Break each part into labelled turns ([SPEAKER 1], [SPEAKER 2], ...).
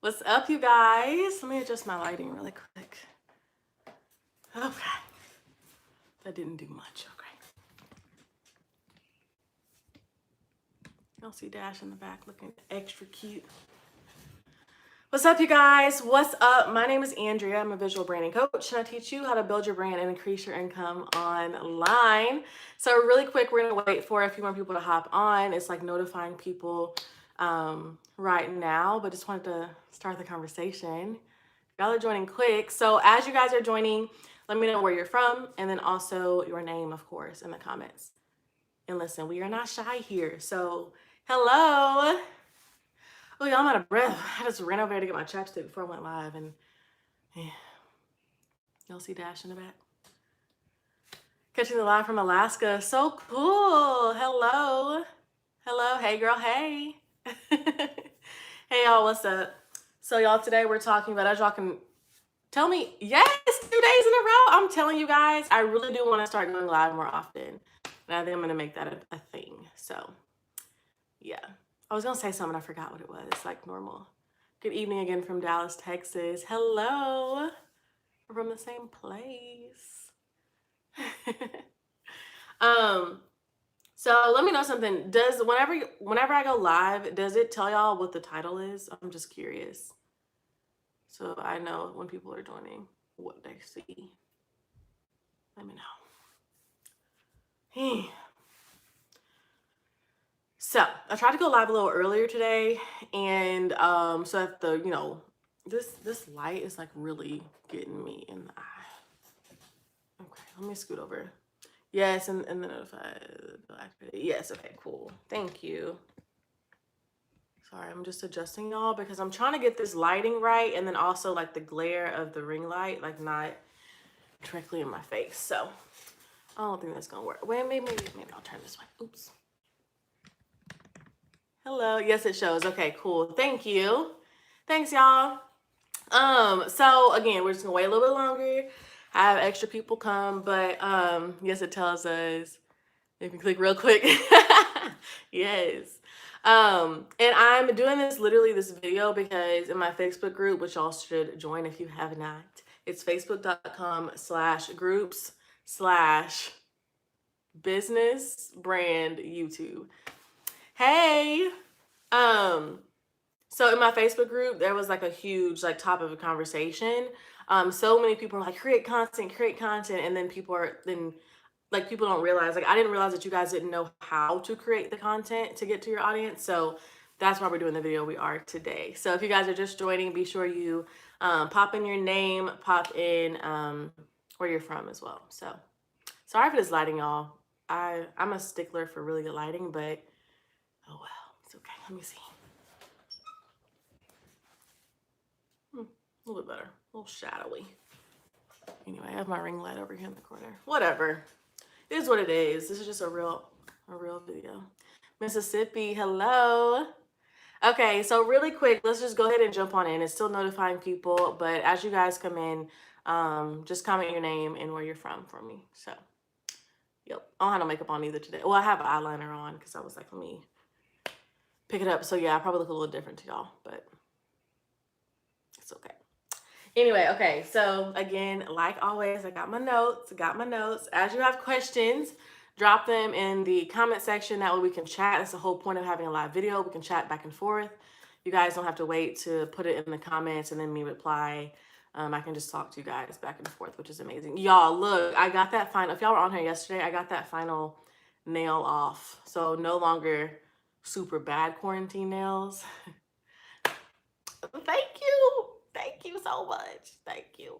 [SPEAKER 1] What's up, you guys? Let me adjust my lighting really quick. Okay. That didn't do much. Okay. Y'all see Dash in the back looking extra cute. What's up, you guys? What's up? My name is Andrea. I'm a visual branding coach, and I teach you how to build your brand and increase your income online. So really quick, we're going to wait for a few more people to hop on. It's like notifying people right now, but just wanted to start the conversation. Y'all are joining quick. So as you guys are joining, let me know where you're from and then also your name, of course, in the comments. And listen, we are not shy here. So hello. Oh, y'all, I'm out of breath. I just ran over there to get my chapstick before I went live, and yeah. Y'all see Dash in the back? Catching the live from Alaska. So cool. Hello. Hello. Hey, girl. Hey. Hey, y'all. What's up? So, y'all, today we're talking about, as y'all can tell me, yes, 2 days in a row. I'm telling you guys, I really do want to start going live more often. And I think I'm going to make that a thing. So, yeah. I was going to say something. I forgot what it was. Like normal. Good evening again from Dallas, Texas. Hello. We're from the same place. So let me know something. Does whenever I go live, does it tell y'all what the title is? I'm just curious. So I know when people are joining what they see. Let me know. So I tried to go live a little earlier today, and so that the this light is like really getting me in the eye. Okay, let me scoot over. Yes, and then notify. Yes, okay, cool. Thank you. Sorry, I'm just adjusting y'all because I'm trying to get this lighting right, and then also like the glare of the ring light, like not directly in my face. So I don't think that's gonna work. Wait, maybe I'll turn this way. Oops. Hello. Yes, it shows. Okay, cool. Thank you. Thanks, y'all. So again, we're just gonna wait a little bit longer. I have extra people come, but yes, it tells us. You can click real quick. Yes. And I'm doing this video because in my Facebook group, which y'all should join if you have not, it's facebook.com/groups/business brand YouTube. Hey. So in my Facebook group, there was like a huge like topic of conversation. So many people are like, create content, and then people don't realize, like I didn't realize that you guys didn't know how to create the content to get to your audience. So that's why we're doing the video we are today. So if you guys are just joining, be sure you pop in your name, pop in where you're from as well. So sorry for this lighting, y'all. I'm a stickler for really good lighting, but oh well, it's okay. Let me see. A little bit better, a little shadowy. Anyway, I have my ring light over here in the corner. Whatever. It is what it is. This is just a real video. Mississippi, hello. Okay, so really quick, let's just go ahead and jump on in. It's still notifying people, but as you guys come in, just comment your name and where you're from for me. So, yep. I don't have no makeup on either today. Well, I have eyeliner on because I was like, let me pick it up. So yeah, I probably look a little different to y'all, but it's okay. Anyway, okay, so again, like always, I got my notes. As you have questions, drop them in the comment section. That way we can chat. That's the whole point of having a live video. We can chat back and forth. You guys don't have to wait to put it in the comments and then me reply. I can just talk to you guys back and forth, which is amazing. Y'all, look, I got that final, if y'all were on here yesterday, I got that final nail off. So no longer super bad quarantine nails. Thank you. Thank you so much. Thank you.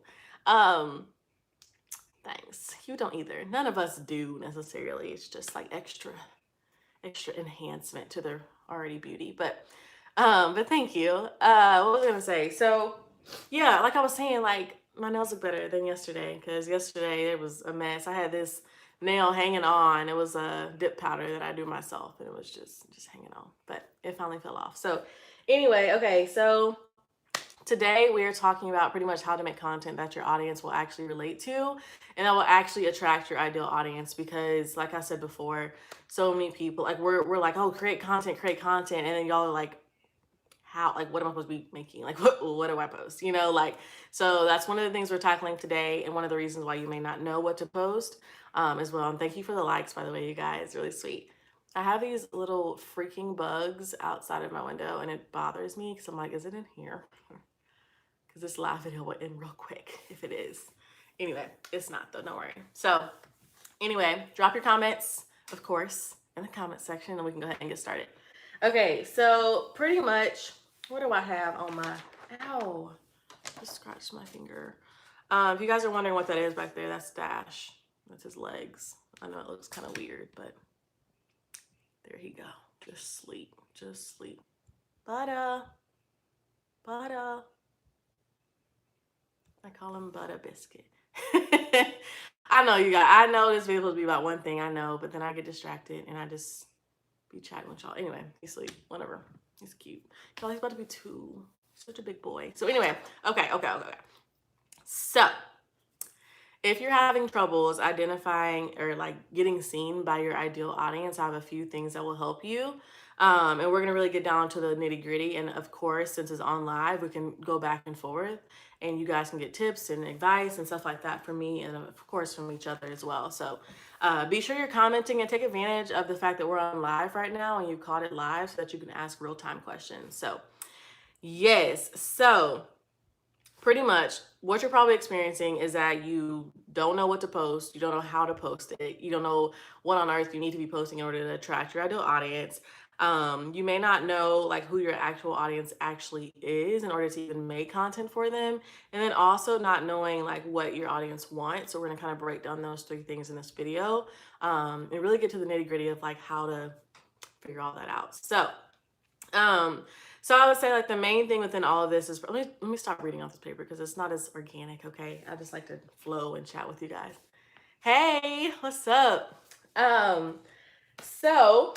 [SPEAKER 1] Thanks. You don't either. None of us do necessarily. It's just like extra enhancement to their already beauty. But thank you. What was I gonna say? So yeah, like I was saying, like my nails look better than yesterday because yesterday it was a mess. I had this nail hanging on. It was a dip powder that I do myself, and it was just hanging on. But it finally fell off. So anyway, okay, so today we are talking about pretty much how to make content that your audience will actually relate to and that will actually attract your ideal audience, because like I said before, so many people like we're like, oh, create content, and then y'all are like, how, like, what am I supposed to be making? Like, what do I post? You know, like, so that's one of the things we're tackling today. And one of the reasons why you may not know what to post as well. And thank you for the likes, by the way, you guys, really sweet. I have these little freaking bugs outside of my window and it bothers me because I'm like, is it in here? Because this live video will end real quick if it is. Anyway, it's not though, don't worry. So anyway, drop your comments, of course, in the comment section and we can go ahead and get started. Okay, so pretty much, what do I have on my, ow, just scratched my finger. If you guys are wondering what that is back there, that's Dash. That's his legs. I know it looks kind of weird, but there he go. Just sleep, just sleep. Butter. I call him Butter Biscuit. I know you guys, I know this video will be about one thing, I know, but then I get distracted and I just be chatting with y'all. Anyway, he's asleep, whatever. He's cute. Y'all, he's about to be 2. Such a big boy. So anyway, okay. So if you're having troubles identifying or like getting seen by your ideal audience, I have a few things that will help you. And we're going to really get down to the nitty gritty. And of course, since it's on live, we can go back and forth and you guys can get tips and advice and stuff like that from me and of course from each other as well. So be sure you're commenting and take advantage of the fact that we're on live right now and you caught it live so that you can ask real-time questions. So yes, so pretty much what you're probably experiencing is that you don't know what to post, you don't know how to post it, you don't know what on earth you need to be posting in order to attract your ideal audience. You may not know like who your actual audience actually is in order to even make content for them, and then also not knowing like what your audience wants. So we're gonna kind of break down those 3 things in this video and really get to the nitty gritty of like how to figure all that out. So I would say like the main thing within all of this is, let me stop reading off this paper because it's not as organic, okay? I just like to flow and chat with you guys. Hey, what's up? So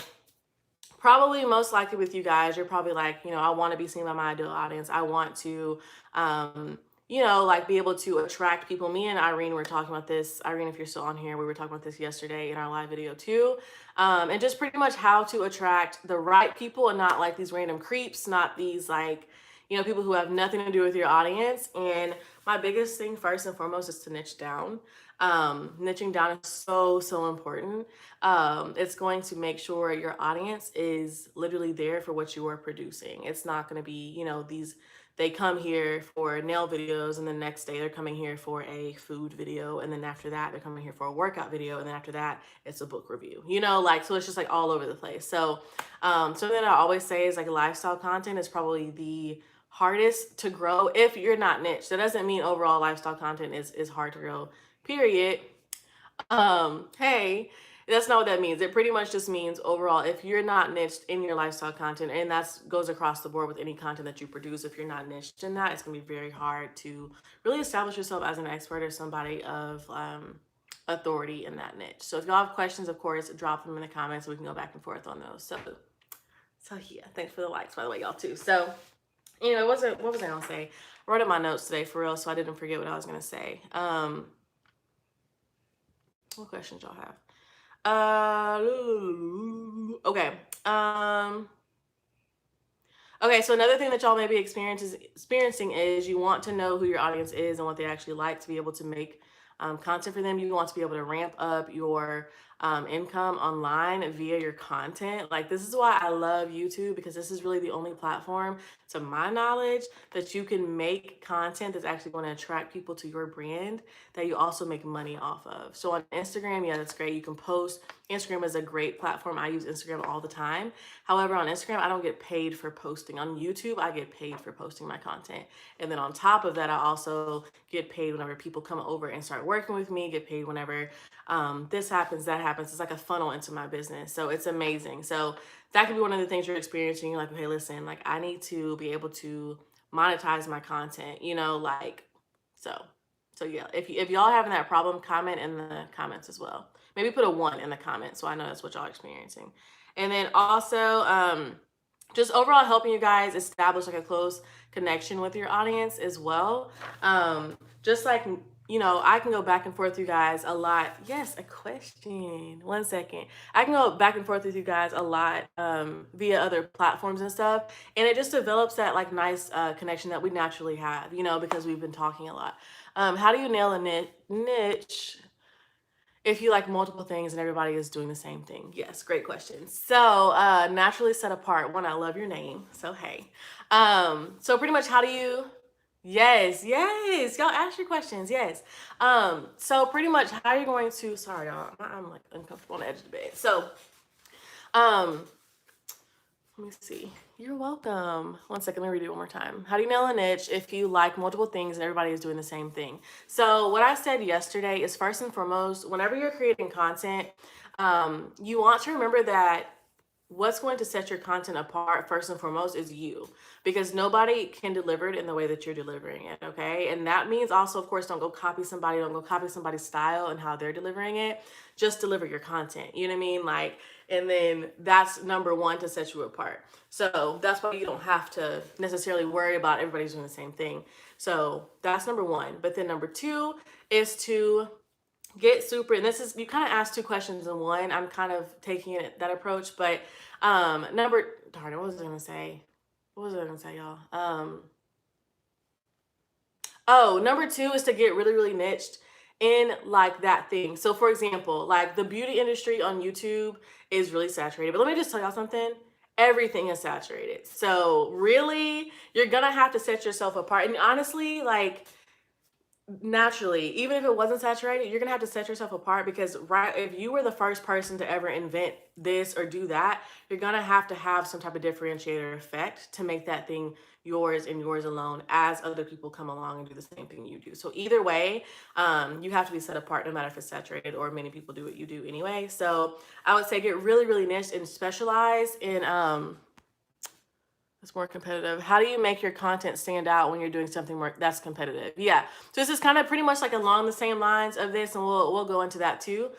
[SPEAKER 1] probably most likely with you guys, you're probably like, you know, I want to be seen by my ideal audience. I want to, you know, like be able to attract people. Me and Irene were talking about this. Irene, if you're still on here, we were talking about this yesterday in our live video too. And just pretty much how to attract the right people and not like these random creeps, not these like, you know, people who have nothing to do with your audience. And my biggest thing first and foremost is to niche down. Niching down is so important. It's going to make sure your audience is literally there for what you are producing. It's not going to be, you know, they come here for nail videos and the next day they're coming here for a food video. And then after that, they're coming here for a workout video. And then after that, it's a book review, you know, like, so it's just like all over the place. So, something that I always say is like lifestyle content is probably the hardest to grow if you're not niche. That doesn't mean overall lifestyle content is hard to grow, period. Hey, that's not what that means. It pretty much just means overall, if you're not niched in your lifestyle content, and that goes across the board with any content that you produce, if you're not niched in that, it's gonna be very hard to really establish yourself as an expert or somebody of authority in that niche. So if y'all have questions, of course, drop them in the comments. We can go back and forth on those. So yeah, thanks for the likes, by the way, y'all too. So anyway, what was I gonna say? I wrote up my notes today for real, so I didn't forget what I was gonna say. What questions y'all have? Okay. Okay, so another thing that y'all may be experiencing is you want to know who your audience is and what they actually like to be able to make content for them. You want to be able to ramp up your income online via your content. Like, this is why I love YouTube, because this is really the only platform, to my knowledge, that you can make content that's actually going to attract people to your brand that you also make money off of. So on Instagram, yeah, that's great. You can post. Instagram is a great platform. I use Instagram all the time. However, on Instagram, I don't get paid for posting. On YouTube, I get paid for posting my content. And then on top of that, I also get paid whenever people come over and start working with me, get paid whenever this happens, that happens. It's like a funnel into my business. So it's amazing. So that could be one of the things you're experiencing. You're like, okay, listen, like I need to be able to monetize my content, you know, like, so yeah, if y'all having that problem, comment in the comments as well. Maybe put a 1 in the comments so I know that's what y'all are experiencing. And then also, just overall helping you guys establish like a close connection with your audience as well. Just like I can go back and forth with you guys a lot. Yes, a question. One second. I can go back and forth with you guys a lot via other platforms and stuff. And it just develops that like nice connection that we naturally have, because we've been talking a lot. How do you nail a niche if you like multiple things and everybody is doing the same thing? Yes, great question. So naturally set apart. One, I love your name. So hey. So pretty much how do you Yes, yes. Y'all ask your questions. Yes. So pretty much how you're going to, sorry, y'all. I'm like uncomfortable on the edge of the bed. So, um, let me see. You're welcome. One second, let me read it one more time. How do you nail a niche if you like multiple things and everybody is doing the same thing? So what I said yesterday is first and foremost, whenever you're creating content, you want to remember that what's going to set your content apart first and foremost is you, because nobody can deliver it in the way that you're delivering it. Okay, and that means also, of course, don't go copy somebody's style and how they're delivering it. Just deliver your content, you know what I mean? Like, and then that's number one to set you apart. So that's why you don't have to necessarily worry about everybody's doing the same thing. So that's number one. But then number two is to get super, and this is, you kind of asked two questions in one. I'm kind of taking it that approach. But darn it, what was I gonna say? Y'all? Oh, number two is to get really, really niched in like that thing. So for example, like the beauty industry on YouTube is really saturated. But let me just tell y'all something. Everything is saturated. So really, you're gonna have to set yourself apart. And honestly, like, naturally, even if it wasn't saturated, you're gonna have to set yourself apart, because right, if you were the first person to ever invent this or do that, you're gonna have to have some type of differentiator effect to make that thing yours and yours alone, as other people come along and do the same thing you do. So either way, you have to be set apart, no matter if it's saturated or many people do what you do anyway. So I would say get really, really niche and specialize in it's more competitive. How do you make your content stand out when you're doing something more that's competitive? Yeah. So this is kind of pretty much like along the same lines of this, and we'll go into that too.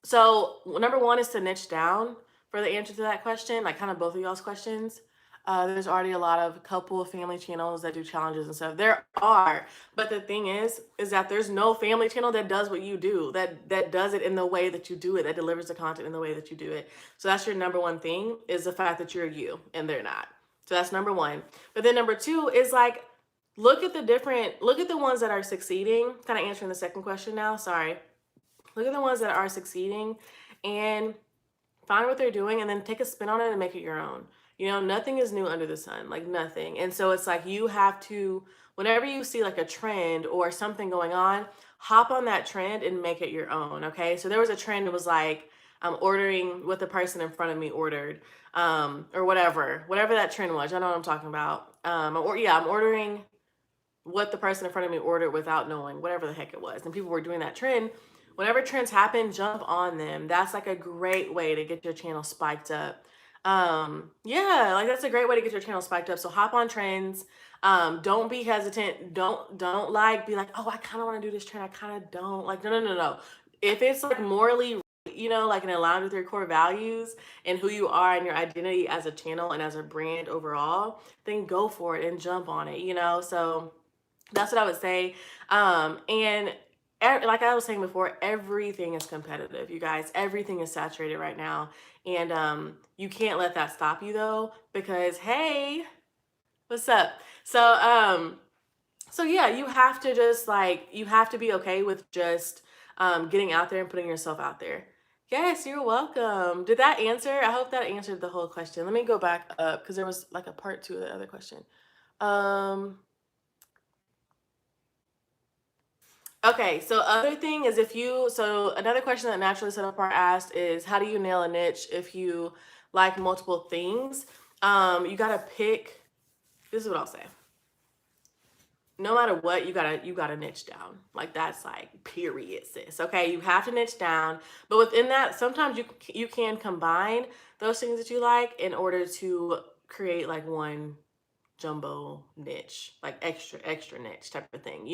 [SPEAKER 1] So number one is to niche down for the answer to that question, like kind of both of y'all's questions. There's already a lot of couple family channels that do challenges and stuff. There are, but the thing is that there's no family channel that does what you do, that does it in the way that you do it, that delivers the content in the way that you do it. So that's your number one thing, is the fact that you're you and they're not. So that's number one. But then number two is like, look at the ones that are succeeding. Kind of answering the second question now. Sorry. Look at the ones that are succeeding and find what they're doing and then take a spin on it and make it your own. Nothing is new under the sun, like nothing. And so it's like you have to, whenever you see like a trend or something going on, hop on that trend and make it your own. Okay. So there was a trend that was like, I'm ordering what the person in front of me ordered, or whatever that trend was. I know what I'm talking about. I'm ordering what the person in front of me ordered without knowing, whatever the heck it was. And people were doing that trend. Whenever trends happen, jump on them. That's like a great way to get your channel spiked up. Yeah, like that's a great way to get your channel spiked up. So hop on trends. Don't be hesitant. Don't like be like, oh, I kind of want to do this trend. I kind of don't. Like, no. If it's like morally, like in aligned with your core values and who you are and your identity as a channel and as a brand overall, then go for it and jump on it, So that's what I would say. And like I was saying before, everything is competitive, you guys. Everything is saturated right now. And you can't let that stop you though, because hey, what's up? So yeah, you have to just you have to be okay with just getting out there and putting yourself out there. Yes, you're welcome. Did that answer? I hope that answered the whole question. Let me go back up because there was like a part two of the other question. Okay, so other thing is so another question that Naturally Set Apart asked is, how do you nail a niche if you like multiple things? You gotta pick, this is what I'll say. No matter what, you gotta niche down. Like that's like period, sis. Okay, you have to niche down, but within that, sometimes you can combine those things that you like in order to create like one jumbo niche, like extra niche type of thing,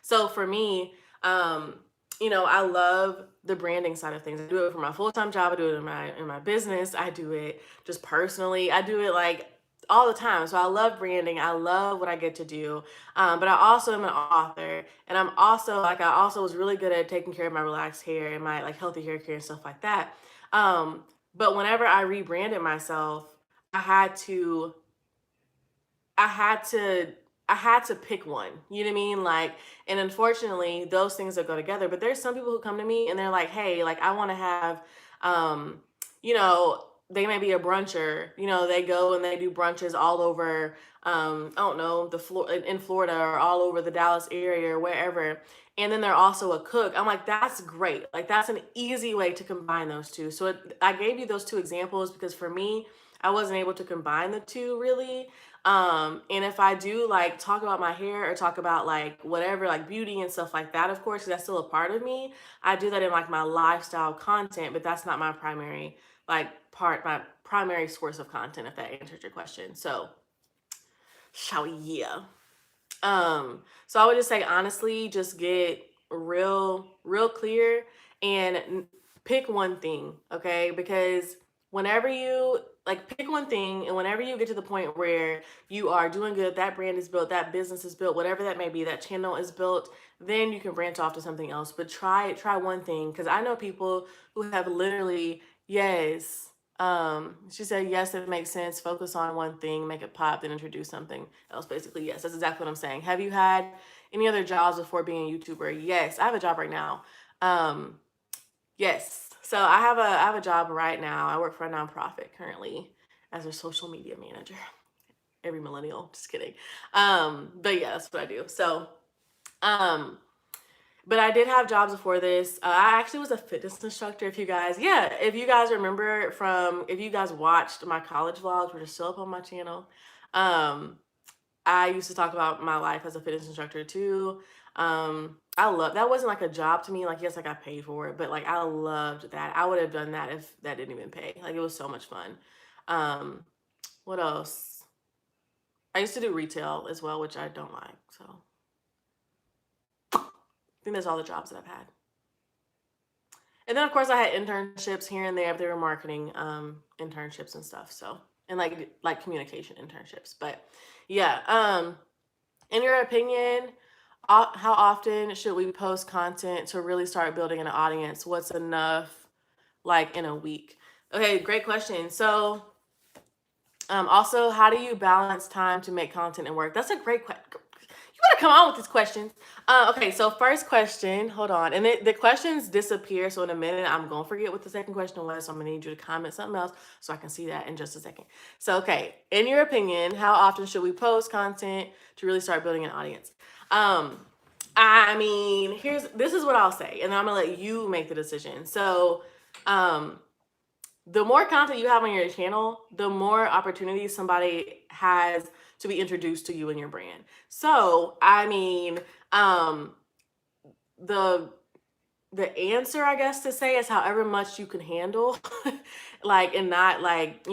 [SPEAKER 1] So for me, I love the branding side of things. I do it for my full-time job. I do it in my business. I do it just personally. I do it like all the time. So I love branding. I love what I get to do. But I also am an author, and I'm also like I also was really good at taking care of my relaxed hair and my like healthy hair care and stuff like that. But whenever I rebranded myself, I had to I had to I had to pick one. You know what I mean? Like, and unfortunately, those things that go together. But there's some people who come to me and they're like, "Hey, like I want to have, um, you know, they may be a bruncher. You know, they go and they do brunches all over. I don't know, in Florida or all over the Dallas area or wherever. And then they're also a cook. I'm like, that's great. Like that's an easy way to combine those two. So I gave you those two examples because for me, I wasn't able to combine the two really. And if I do like talk about my hair or talk about like whatever, like beauty and stuff like that, of course, 'cause that's still a part of me. I do that in like my lifestyle content, but that's not my primary my primary source of content, if that answers your question. So, shall we? Yeah. So I would just say honestly, just get real clear and pick one thing, okay? Because whenever you like pick one thing and whenever you get to the point where you are doing good, that brand is built, that business is built, whatever that may be, that channel is built, then you can branch off to something else. But try one thing because I know people who have literally yes. She said, yes, it makes sense. Focus on one thing, make it pop, then introduce something else. Basically, yes, that's exactly what I'm saying. Have you had any other jobs before being a YouTuber? Yes, I have a job right now. Um, yes. So I have a job right now. I work for a nonprofit currently as a social media manager. Every millennial, just kidding. But yeah, that's what I do. So, um, but I did have jobs before this. I actually was a fitness instructor. If you guys remember if you guys watched my college vlogs, which are still up on my channel. Um, I used to talk about my life as a fitness instructor too. I love that wasn't like a job to me. Like yes, I got paid for it, but like I loved that. I would have done that if that didn't even pay. Like it was so much fun. Um, what else? I used to do retail as well, which I don't like. So I think that's all the jobs that I've had. And then of course I had internships here and there if they were marketing internships and stuff. So and like communication internships. But yeah, in your opinion, how often should we post content to really start building an audience? What's enough like in a week? Okay, great question. So also, how do you balance time to make content and work? That's a great question. You better come on with these questions. Okay, so first question, hold on. And the questions disappear. So in a minute, I'm going to forget what the second question was. So I'm going to need you to comment something else so I can see that in just a second. So, okay, in your opinion, how often should we post content to really start building an audience? I mean, this is what I'll say, and I'm going to let you make the decision. So, the more content you have on your channel, the more opportunities somebody has to be introduced to you and your brand. So, I mean, the the answer I guess to say is however much you can handle, like and not like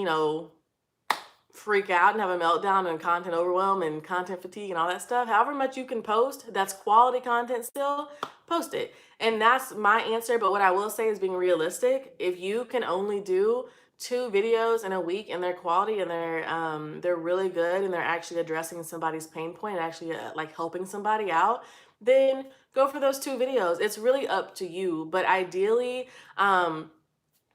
[SPEAKER 1] freak out and have a meltdown and content overwhelm and content fatigue and all that stuff. However much you can post, that's quality content still, post it. And that's my answer. But what I will say is being realistic. If you can only do 2 videos in a week and they're quality and they're really good and they're actually addressing somebody's pain point and actually like helping somebody out, then go for those 2 videos. It's really up to you. But ideally,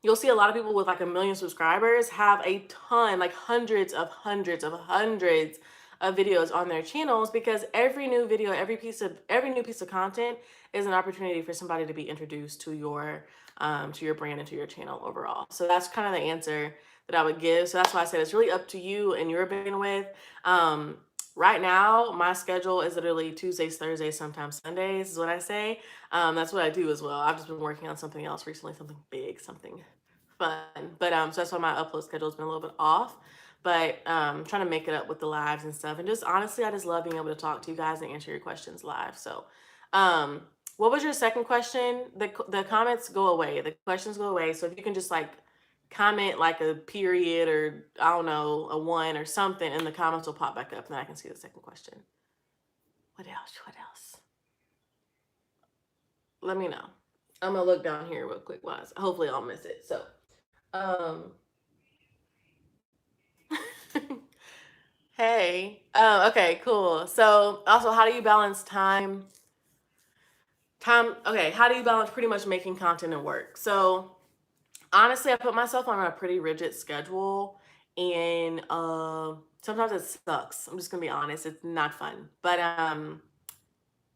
[SPEAKER 1] you'll see a lot of people with like 1 million subscribers have a ton, like hundreds of videos on their channels because every new video, every new piece of content is an opportunity for somebody to be introduced to your brand and to your channel overall. So that's kind of the answer that I would give. So that's why I said it's really up to you and your bandwidth. Right now, my schedule is literally Tuesdays, Thursdays, sometimes Sundays is what I say. That's what I do as well. I've just been working on something else recently, something big, something fun. But so that's why my upload schedule has been a little bit off. But trying to make it up with the lives and stuff. And just honestly, I just love being able to talk to you guys and answer your questions live. So what was your second question? The comments go away. The questions go away. So if you can just like comment like a period or I don't know, a 1 or something, and the comments will pop back up, and then I can see the second question. What else? What else? Let me know. I'm gonna look down here real quick. Hopefully I'll miss it. So, Hey. Okay, cool. So also, how do you balance time? Okay, how do you balance pretty much making content and work? So honestly, I put myself on a pretty rigid schedule, and sometimes it sucks. I'm just gonna be honest. It's not fun, but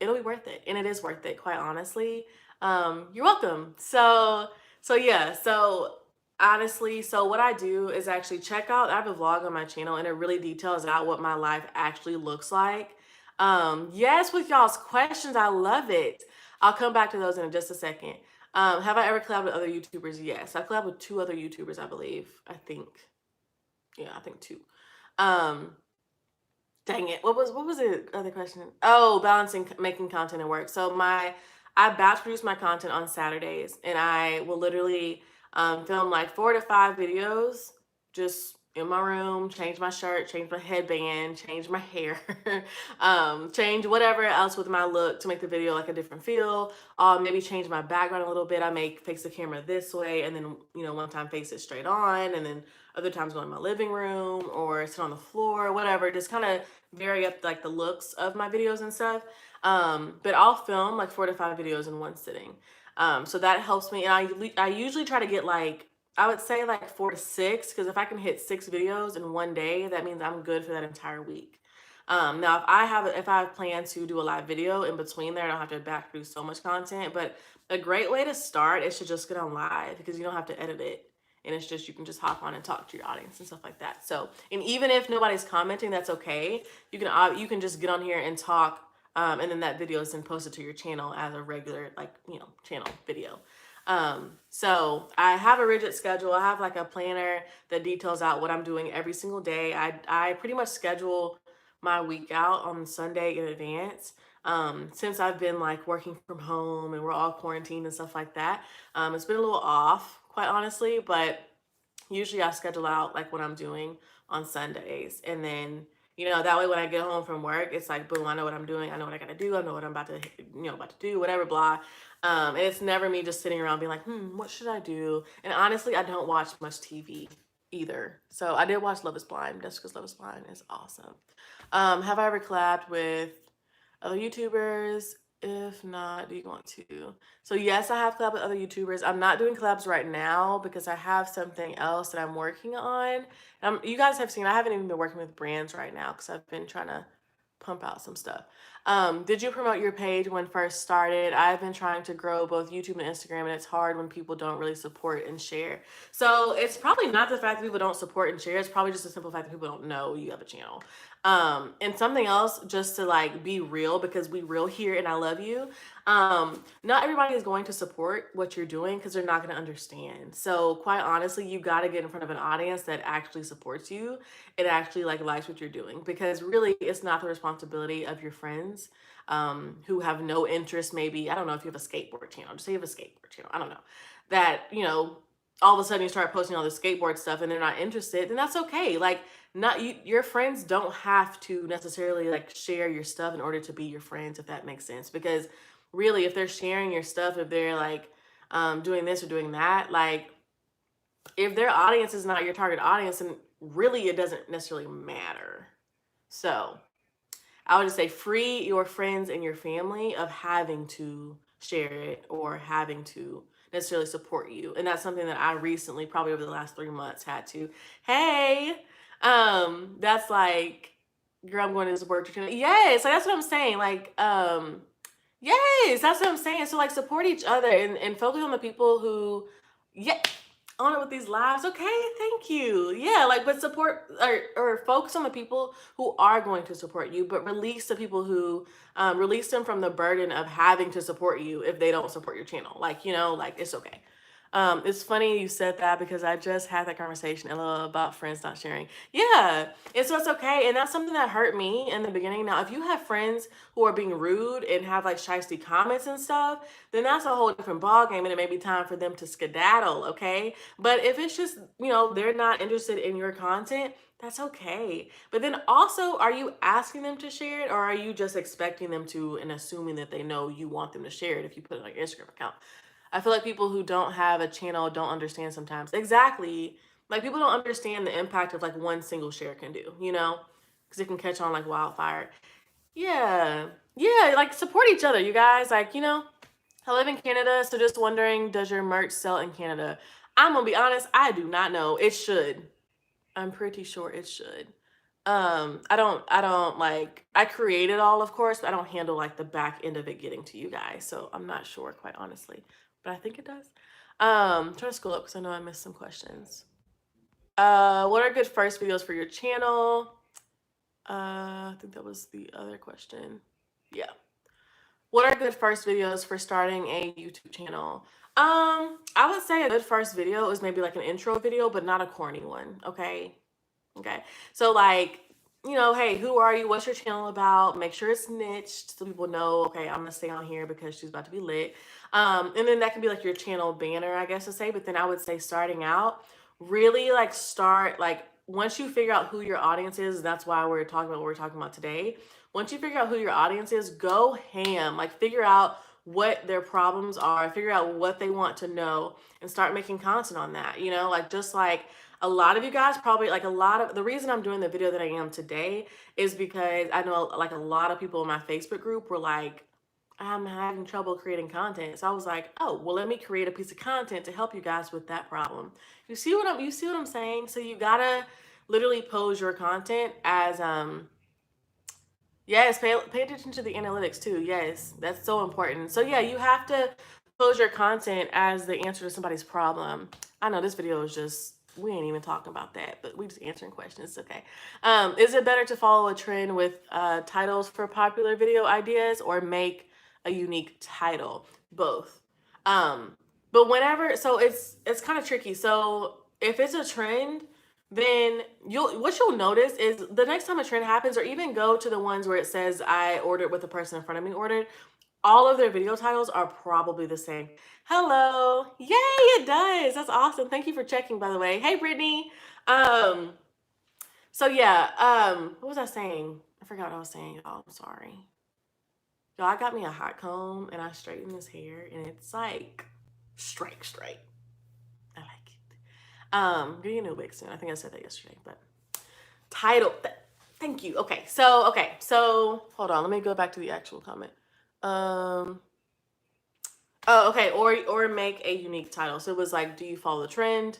[SPEAKER 1] it'll be worth it, and it is worth it, quite honestly. You're welcome. So yeah, so honestly, so what I do is actually check out, I have a vlog on my channel, and it really details out what my life actually looks like. Yes, with y'all's questions, I love it. I'll come back to those in just a second. Have I ever collabed with other YouTubers? Yes, I collabed with two other YouTubers, I believe. I think, yeah, I think two. Um, Dang it. What was the other question? Oh, balancing making content and work. So I batch produce my content on Saturdays, and I will literally film like 4 to 5 videos just in my room, change my shirt, change my headband, change my hair, change whatever else with my look to make the video like a different feel. Maybe change my background a little bit. I may face the camera this way, and then one time face it straight on, and then other times go in my living room or sit on the floor, whatever. Just kind of vary up like the looks of my videos and stuff. But I'll film like 4 to 5 videos in one sitting. So that helps me. And I usually try to get like, I would say like 4 to 6, because if I can hit 6 videos in one day, that means I'm good for that entire week. Now, if I have plans to do a live video in between there, I don't have to back produce so much content. But a great way to start is to just get on live, because you don't have to edit it, and it's just, you can just hop on and talk to your audience and stuff like that. So, and even if nobody's commenting, that's okay. You can just get on here and talk, and then that video is then posted to your channel as a regular, like, channel video. So I have a rigid schedule. I have like a planner that details out what I'm doing every single day. I pretty much schedule my week out on Sunday in advance. Since I've been like working from home and we're all quarantined and stuff like that, it's been a little off, quite honestly, but usually I schedule out like what I'm doing on Sundays. And then, that way when I get home from work, it's like, boom, I know what I'm doing. I know what I got to do. I know what I'm about to do, whatever, blah. And it's never me just sitting around being like, what should I do? And honestly, I don't watch much TV either. So I did watch Love is Blind. That's because Love is Blind is awesome. Have I ever collabed with other YouTubers? If not, do you want to? So yes, I have collabed with other YouTubers. I'm not doing collabs right now because I have something else that I'm working on. You guys have seen, I haven't even been working with brands right now because I've been trying to pump out some stuff. Did you promote your page when first started? I've been trying to grow both YouTube and Instagram, and it's hard when people don't really support and share. So it's probably not the fact that people don't support and share. It's probably just the simple fact that people don't know you have a channel. And something else, just to like be real, because we real here and I love you. Not everybody is going to support what you're doing because they're not going to understand. So quite honestly, you got to get in front of an audience that actually supports you. It actually like likes what you're doing, because really it's not the responsibility of your friends who have no interest. Maybe, I don't know, if you have a skateboard channel, just say you have a skateboard channel, I don't know, that, all of a sudden you start posting all this skateboard stuff and they're not interested, then that's okay. Like, not you, your friends don't have to necessarily like share your stuff in order to be your friends, if that makes sense. Because really, if they're sharing your stuff, if they're like doing this or doing that, like, if their audience is not your target audience, then really it doesn't necessarily matter. So I would just say, free your friends and your family of having to share it or having to necessarily support you. And that's something that I recently, probably over the last 3 months, had to. Hey, that's like, girl, I'm going to support your channel. Yes, like, that's what I'm saying. Like, yes, that's what I'm saying. So like, support each other, and focus on the people who, yeah, on it with these lives. Okay, thank you. Yeah, like, but support, or focus on the people who are going to support you, but release the people who, release them from the burden of having to support you if they don't support your channel. Like, like, it's okay. It's funny you said that, because I just had that conversation about friends not sharing. Yeah, and so it's okay, and that's something that hurt me in the beginning. Now, if you have friends who are being rude and have like shiesty comments and stuff, then that's a whole different ballgame, and it may be time for them to skedaddle. Okay, but if it's just, they're not interested in your content, that's okay. But then also, are you asking them to share it, or are you just expecting them to and assuming that they know you want them to share it if you put it on your Instagram account? I feel like people who don't have a channel don't understand sometimes. Exactly. Like, people don't understand the impact of like one single share can do, because it can catch on like wildfire. Yeah. Yeah, like support each other, you guys. Like, you know, I live in Canada, so just wondering, does your merch sell in Canada? I'm gonna be honest, I do not know. It should. I'm pretty sure it should. I don't like, I create it all, of course, but I don't handle like the back end of it getting to you guys. So I'm not sure, quite honestly, but I think it does. Trying to scroll up because I know I missed some questions. What are good first videos for your channel? I think that was the other question. Yeah. What are good first videos for starting a YouTube channel? I would say a good first video is maybe like an intro video, but not a corny one. Okay. Okay. So like, you know, hey, who are you? What's your channel about? Make sure it's niched so people know, okay, I'm gonna stay on here because she's about to be lit. And then that can be like your channel banner, I guess to say. But then I would say starting out, really like start like once you figure out who your audience is, that's why we're talking about what we're talking about today. Once you figure out who your audience is, go ham. Like figure out what their problems are, figure out what they want to know, and start making content on that. You know, like just like a lot of you guys probably like a lot of the reason I'm doing the video that I am today is because I know like a lot of people in my Facebook group were like, I'm having trouble creating content. So I was like, oh, well, let me create a piece of content to help you guys with that problem. You see what I'm saying? So you gotta literally pose your content as yes, pay attention to the analytics too. Yes, that's so important. So yeah, you have to pose your content as the answer to somebody's problem. I know this video is just we ain't even talking about that, but we just answering questions. Okay. Is it better to follow a trend with titles for popular video ideas or make a unique title? Both. Um, but whenever, so it's kind of tricky. So if it's a trend, then you'll notice is the next time a trend happens, or even go to the ones where it says I ordered what the person in front of me ordered, all of their video titles are probably the same. Hello. Yay, it does. That's awesome. Thank you for checking, by the way. Hey, Brittany. Um, so yeah, what was I saying? I forgot what I was saying, y'all. I'm sorry. Y'all, I got me a hot comb and I straightened this hair and it's like straight. I like it. Getting a new wig soon. I think I said that yesterday, but title. Thank you. Okay, so hold on. Let me go back to the actual comment. Oh, okay. Or make a unique title. So it was like, do you follow the trend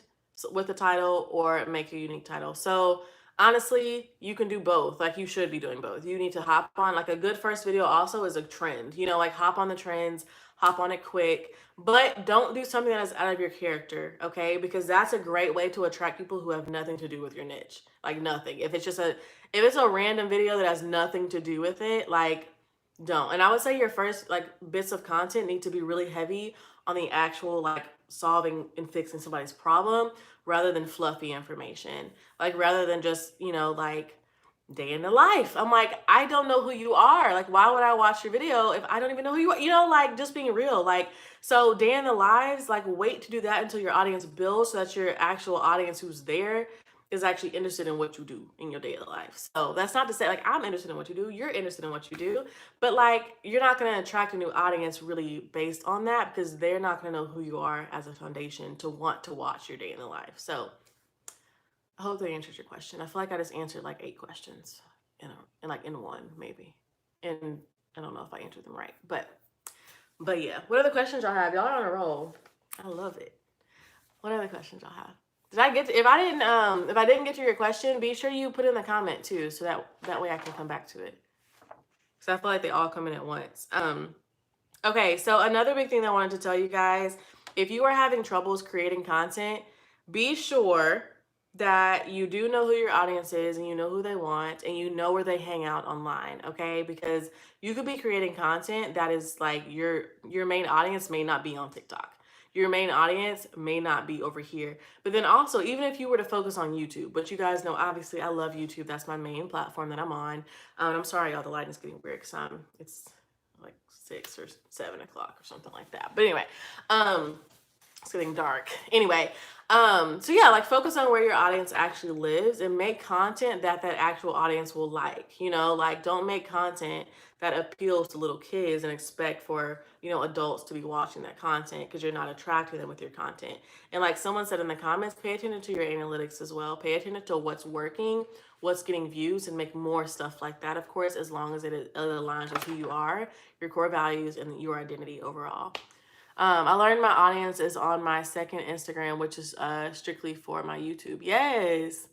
[SPEAKER 1] with the title or make a unique title? So honestly, you can do both. Like you should be doing both. You need to hop on like a good first video also is a trend. You know, like hop on the trends, hop on it quick, but don't do something that is out of your character, okay? Because that's a great way to attract people who have nothing to do with your niche. Like nothing. If it's a random video that has nothing to do with it, like don't. And I would say your first like bits of content need to be really heavy on the actual like solving and fixing somebody's problem rather than fluffy information. Like rather than just, you know, like day in the life. I'm like, I don't know who you are. Like, why would I watch your video if I don't even know who you are? You know, like just being real. Like, so day in the lives, like wait to do that until your audience builds so that your actual audience who's there is actually interested in what you do in your daily life. So that's not to say like I'm interested in what you do, you're interested in what you do, but like you're not going to attract a new audience really based on that because they're not going to know who you are as a foundation to want to watch your day in the life. So I hope that answers your question. I feel like I just answered like 8 questions in one maybe, and I don't know if I answered them right, but yeah. What other questions y'all have? Y'all are on a roll. I love it. What other questions y'all have? Did I get to, if I didn't get to your question, be sure you put in the comment too, so that way I can come back to it. So I feel like they all come in at once. Okay, so another big thing that I wanted to tell you guys, if you are having troubles creating content, be sure that you do know who your audience is and you know who they want and you know where they hang out online, okay? Because you could be creating content that is like your main audience may not be on TikTok. Your main audience may not be over here. But then also, even if you were to focus on YouTube, but you guys know, obviously, I love YouTube. That's my main platform that I'm on. I'm sorry, y'all, the lighting's getting weird because it's like 6 or 7 o'clock or something like that. But anyway, It's getting dark. Anyway, so yeah, like focus on where your audience actually lives and make content that that actual audience will like. You know, like don't make content that appeals to little kids and expect for, you know, adults to be watching that content because you're not attracting them with your content. And like someone said in the comments, pay attention to your analytics as well. Pay attention to what's working, what's getting views, and make more stuff like that, of course, as long as it aligns with who you are, your core values, and your identity overall. I learned my audience is on my second Instagram, which is strictly for my YouTube. Yes.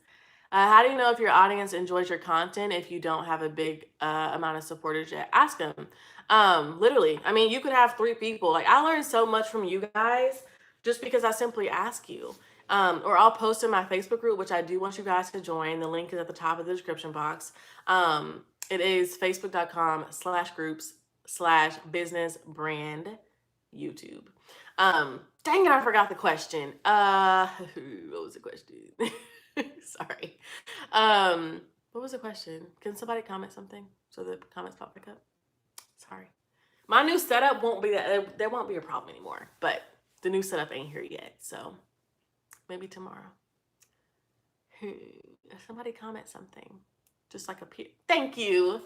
[SPEAKER 1] How do you know if your audience enjoys your content if you don't have a big amount of supporters yet? Ask them. Literally, I mean, you could have 3 people. Like, I learned so much from you guys just because I simply ask you. Or I'll post in my Facebook group, which I do want you guys to join. The link is at the top of the description box. It is facebook.com/groups/business brand YouTube. Dang it, I forgot the question. What was the question? Sorry. What was the question? Can somebody comment something so the comments pop back up? Sorry. My new setup won't be that. There won't be a problem anymore, but the new setup ain't here yet, so maybe tomorrow. Somebody comment something. Just like a peer. Thank you.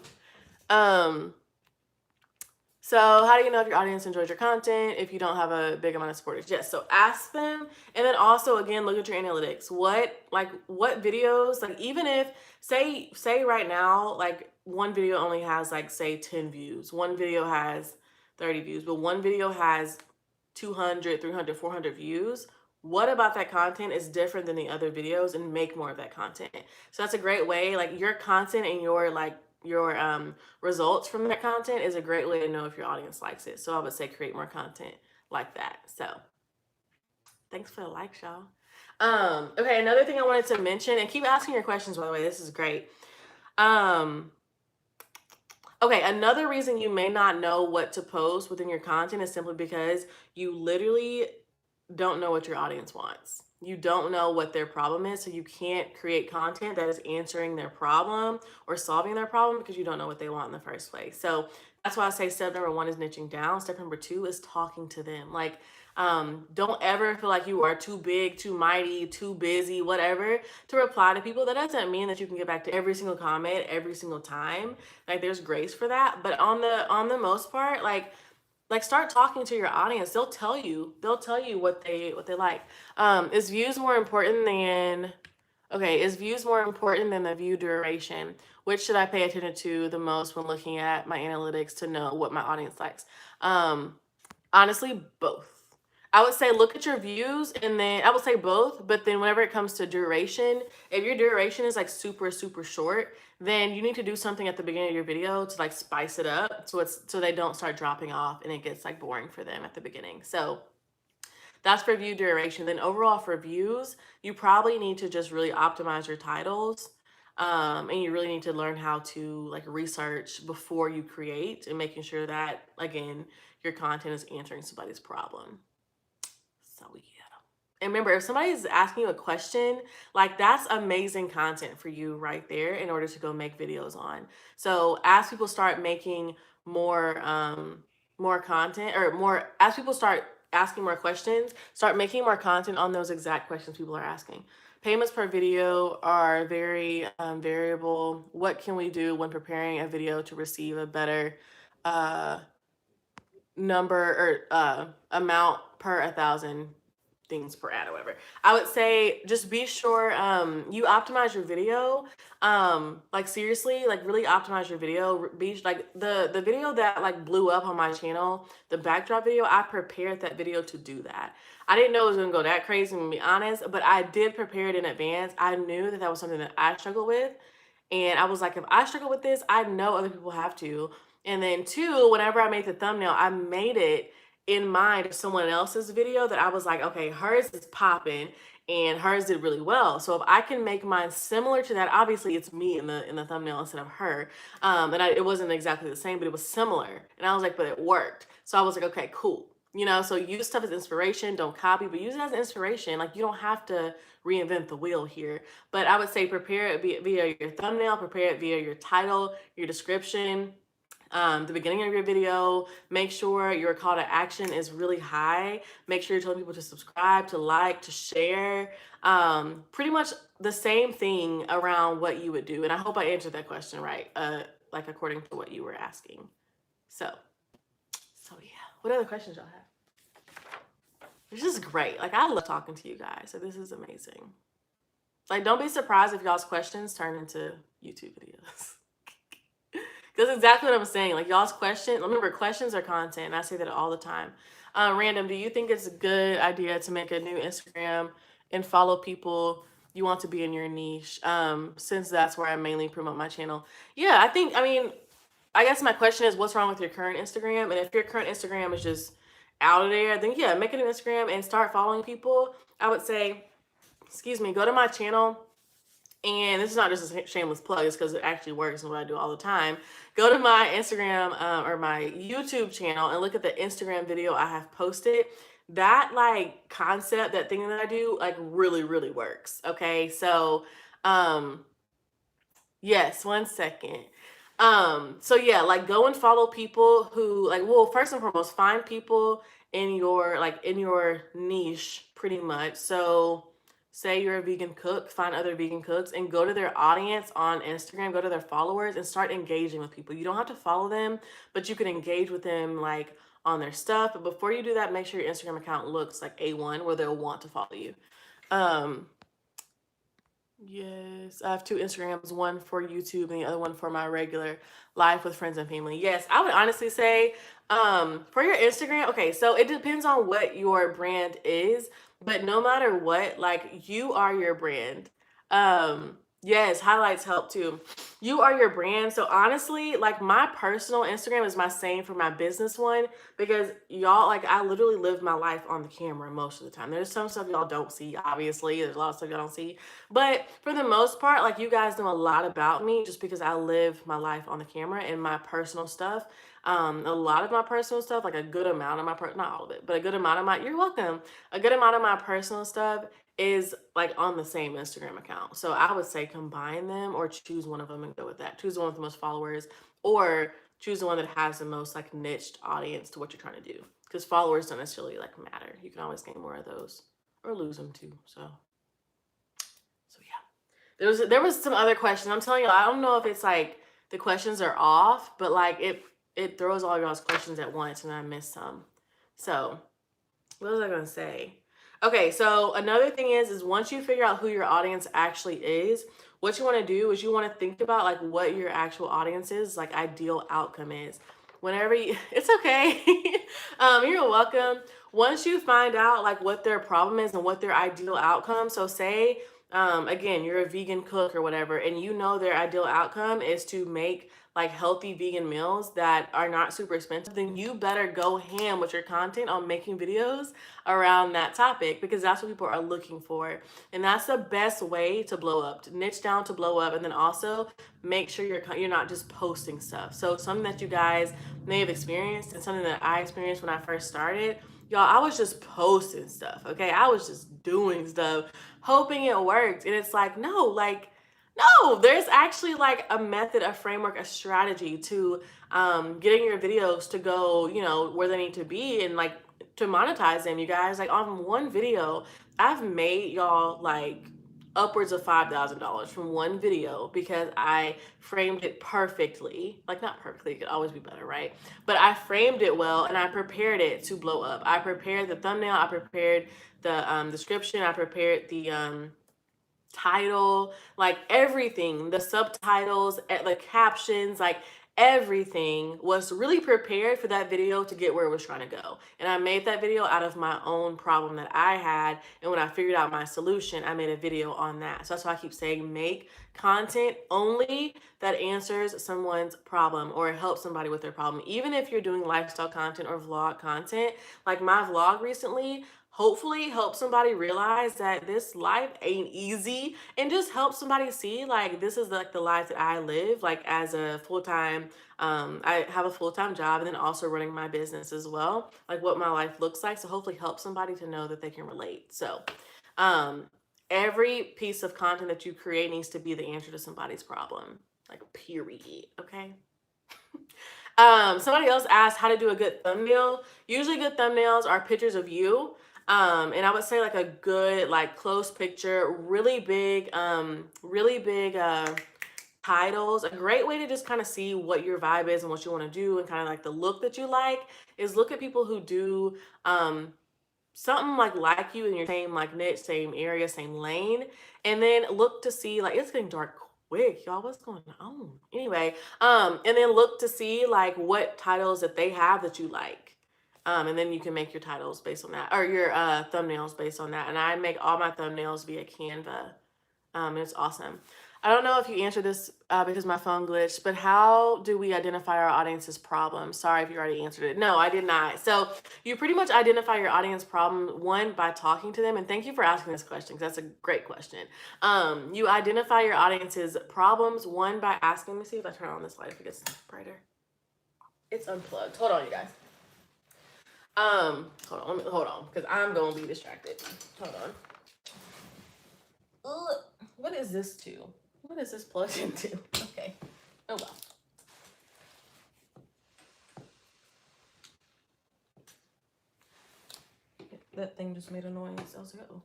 [SPEAKER 1] So how do you know if your audience enjoys your content if you don't have a big amount of supporters? Yes, so ask them, and then also again look at your analytics. What videos, like even if say right now like one video only has like say 10 views, one video has 30 views, but one video has 200, 300, 400 views. What about that content is different than the other videos, and make more of that content. So that's a great way, like your content and your results from that content is a great way to know if your audience likes it. So I would say create more content like that. So thanks for the likes, y'all. Okay, another thing I wanted to mention, and keep asking your questions, by the way, this is great. Okay, another reason you may not know what to post within your content is simply because you literally don't know what your audience wants. You don't know what their problem is, so you can't create content that is answering their problem or solving their problem because you don't know what they want in the first place. So that's why I say step number 1 is niching down. Step number 2 is talking to them. Like, don't ever feel like you are too big, too mighty, too busy, whatever, to reply to people. That doesn't mean that you can get back to every single comment every single time. Like, there's grace for that. But on the most part, like start talking to your audience. They'll tell you what they like. Is views more important than the view duration? Which should I pay attention to the most when looking at my analytics to know what my audience likes? Honestly, both. I would say look at your views, and then I would say both, but then whenever it comes to duration, if your duration is like super, super short, then you need to do something at the beginning of your video to like spice it up so they don't start dropping off and it gets like boring for them at the beginning. So that's for view duration. Then overall for views, you probably need to just really optimize your titles. And you really need to learn how to like research before you create, and making sure that, again, your content is answering somebody's problem. So yeah. And remember, if somebody is asking you a question, like that's amazing content for you right there in order to go make videos on. So as people start making more content, or as people start asking more questions, start making more content on those exact questions people are asking. Payments per video are very variable. What can we do when preparing a video to receive a better number or amount per 1,000 things per ad or whatever? I would say just be sure you optimize your video. Like seriously, like really optimize your video. Be like the video that like blew up on my channel, the backdrop video, I prepared that video to do that. I didn't know it was gonna go that crazy, to be honest, but I did prepare it in advance. I knew that was something that I struggled with. And I was like, if I struggle with this, I know other people have to. And then 2, whenever I made the thumbnail, I made it in mind of someone else's video that I was like, okay, hers is popping and hers did really well. So if I can make mine similar to that, obviously it's me in the thumbnail instead of her. It wasn't exactly the same, but it was similar. And I was like, but it worked. So I was like, okay, cool. You know, so use stuff as inspiration, don't copy, but use it as inspiration. Like, you don't have to reinvent the wheel here. But I would say prepare it via your thumbnail, prepare it via your title, your description, The beginning of your video, make sure your call to action is really high. Make sure you're telling people to subscribe, to like, to share. Pretty much the same thing around what you would do. And I hope I answered that question right, like according to what you were asking. So yeah. What other questions y'all have? This is great. Like, I love talking to you guys. So this is amazing. Like, don't be surprised if y'all's questions turn into YouTube videos. That's exactly what I'm saying. Like, y'all's questions, remember, questions are content. And I say that all the time. Random, do you think it's a good idea to make a new Instagram and follow people you want to be in your niche? Since that's where I mainly promote my channel. Yeah, I guess my question is, what's wrong with your current Instagram? And if your current Instagram is just out of there, then yeah, make a new Instagram and start following people. I would say, go to my channel. And this is not just a shameless plug, it's because it actually works and what I do all the time. Go to my Instagram or my YouTube channel and look at the Instagram video I have posted. That like concept, that thing that I do, like really, really works. Okay. So, yes, 1 second. So yeah, like go and follow people who like, well, first and foremost, find people in your niche pretty much. So say you're a vegan cook, find other vegan cooks and go to their audience on Instagram, go to their followers and start engaging with people. You don't have to follow them, but you can engage with them like on their stuff. But before you do that, make sure your Instagram account looks like A1 where they'll want to follow you. Yes, I have 2 Instagrams, one for YouTube and the other one for my regular life with friends and family. Yes, I would honestly say for your Instagram, okay, so it depends on what your brand is, but no matter what, like you are your brand. Yes, highlights help too. You are your brand. So honestly, like my personal Instagram is my same for my business one because y'all, like I literally live my life on the camera most of the time. There's some stuff y'all don't see, obviously. There's a lot of stuff y'all don't see. But for the most part, like you guys know a lot about me just because I live my life on the camera and my personal stuff. A lot of my personal stuff, like a good amount of not all of it, but a good amount of you're welcome. A good amount of my personal stuff is like on the same Instagram account. So I would say combine them or choose one of them and go with that. Choose the one with the most followers or choose the one that has the most like niched audience to what you're trying to do. Because followers don't necessarily like matter. You can always gain more of those or lose them too. So yeah. There was some other questions. I'm telling you, I don't know if it's like the questions are off, but like it throws all y'all's questions at once and I missed some. So what was I gonna say? Okay, so another thing is once you figure out who your audience actually is, what you want to do is you want to think about like what your actual audience is, like ideal outcome is. Whenever you, it's okay. You're welcome. Once you find out like what their problem is and what their ideal outcome, so say again, you're a vegan cook or whatever, and you know their ideal outcome is to make like healthy vegan meals that are not super expensive, then you better go ham with your content on making videos around that topic because that's what people are looking for. And that's the best way to blow up, to niche down to blow up, and then also make sure you're not just posting stuff. So something that you guys may have experienced and something that I experienced when I first started, y'all, I was just posting stuff, okay? I was just doing stuff, hoping it worked. And it's like, no, there's actually like a method, a framework, a strategy to getting your videos to go, where they need to be and like to monetize them, you guys. Like on one video, I've made y'all like upwards of $5,000 from one video because I framed it perfectly. Like not perfectly, it could always be better, right? But I framed it well and I prepared it to blow up. I prepared the thumbnail, I prepared the description, I prepared the title, like everything, the subtitles, the captions, like everything was really prepared for that video to get where it was trying to go. And I made that video out of my own problem that I had. And when I figured out my solution, I made a video on that. So that's why I keep saying make content only that answers someone's problem or helps somebody with their problem. Even if you're doing lifestyle content or vlog content, like my vlog recently, hopefully help somebody realize that this life ain't easy and just help somebody see like this is like the life that I live like as a full-time I have a full-time job and then also running my business as well, like what my life looks like. So hopefully help somebody to know that they can relate. So every piece of content that you create needs to be the answer to somebody's problem, like period. Okay. Somebody else asked how to do a good thumbnail. Usually good thumbnails are pictures of you. And I would say like a good, like close picture, really big, titles. A great way to just kind of see what your vibe is and what you want to do and kind of like the look that you like is look at people who do, something like you in your same like niche, same area, same lane, and then look to see like it's getting dark quick, y'all. What's going on? Anyway, and then look to see like what titles that they have that you like. And then you can make your titles based on that, or your thumbnails based on that. And I make all my thumbnails via Canva. It's awesome. I don't know if you answered this because my phone glitched, but how do we identify our audience's problem? Sorry if you already answered it. No, I did not. So you pretty much identify your audience problem, one, by talking to them. And thank you for asking this question because that's a great question. You identify your audience's problems, one, by asking. Let me see if I turn on this light if it gets brighter. It's unplugged. Hold on, you guys. Hold on, because I'm going to be distracted. Hold on. Ugh. What is this to? What is this plugged into? Okay. Oh well. That thing just made a noise. I was like, oh.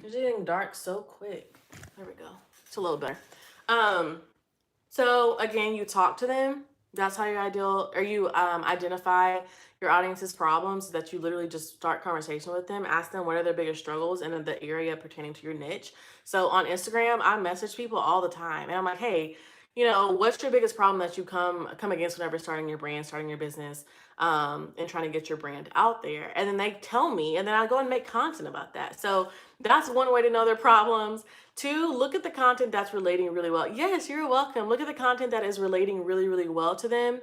[SPEAKER 1] It's getting dark so quick. There we go. It's a little better. So again, you talk to them. That's how you identify your audience's problems, that you literally just start conversation with them, ask them what are their biggest struggles in the area pertaining to your niche. So on Instagram, I message people all the time and I'm like, hey, what's your biggest problem that you come against whenever starting your brand, starting your business, and trying to get your brand out there? And then they tell me, and then I go and make content about that. So that's one way to know their problems. Two, look at the content that's relating really well. Yes, you're welcome. Look at the content that is relating really, really well to them,